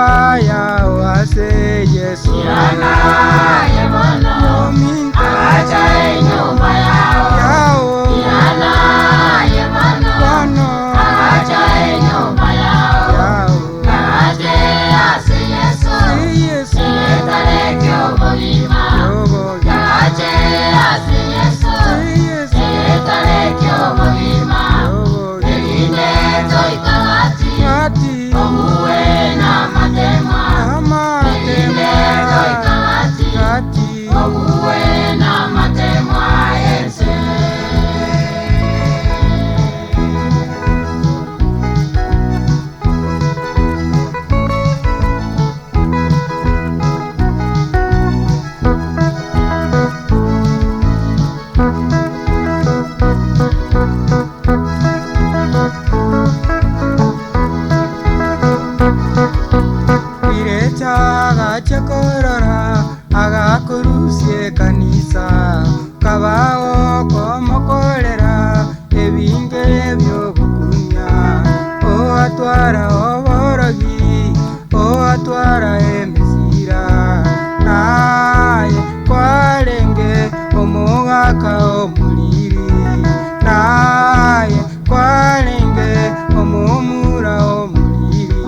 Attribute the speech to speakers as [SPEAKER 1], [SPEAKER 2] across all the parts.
[SPEAKER 1] nyumba yao ase Yesu.
[SPEAKER 2] Irana yebono acha nyumba yao. Irana yebono acha nyumba yao. Aje ase Yesu etale kyo bolima. Aje ase Yesu etale kyo bolima. Egine toikagati omuwe na matemwa. Egine toikagati omuwe na matemwa yense. Chakorora agakurusie kanisa kabao komokorera ebinge byobukunya o atwara oborogi o atwara emisira naye kwarenge omugaka omuliri naye kwarenge omumura omuliri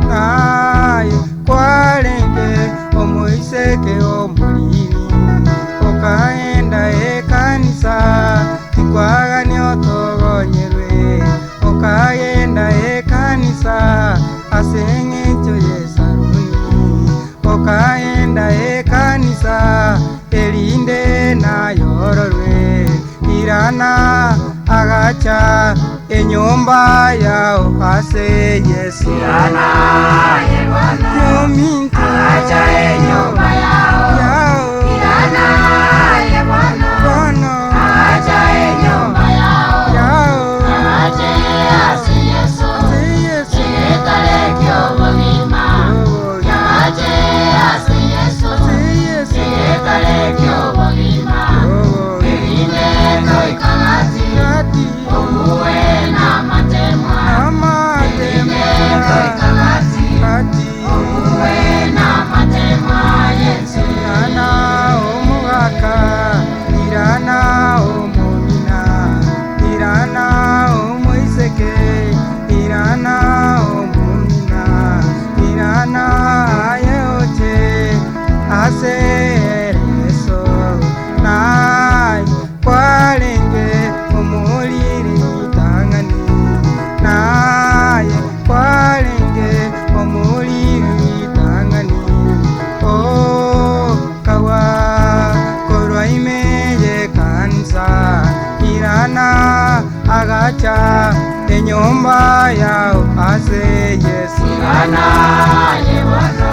[SPEAKER 2] naye kwarenge omoiseke omuliri okaenda ekanisa tikwagani otogonyerwe okaenda ekanisa aseng'echo yesaruni okaenda ekanisa erinde nayororwe irana agacha enyumba yao ase Yesu. Irana yebono acha nyumba yao. Irana yebono acha nyumba yao. Aje ase Yesu etale kyo bolima. Aje ase Yesu etale kyo bolima. Egine toikagati omuwe na matemwa. Egine toikagati omuwe na matemwa yense.
[SPEAKER 1] Irana omugaka irana omumina irana omoiseke irana omumina irana ayeoche ase Yesu naye kwarenge omuliri tangani naye kwarenge omuliri tangani o kawa korwaimeye kanisa irana agacha enyumba yao ase Yesu.
[SPEAKER 2] Irana yebono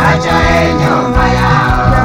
[SPEAKER 2] acha nyumba yao.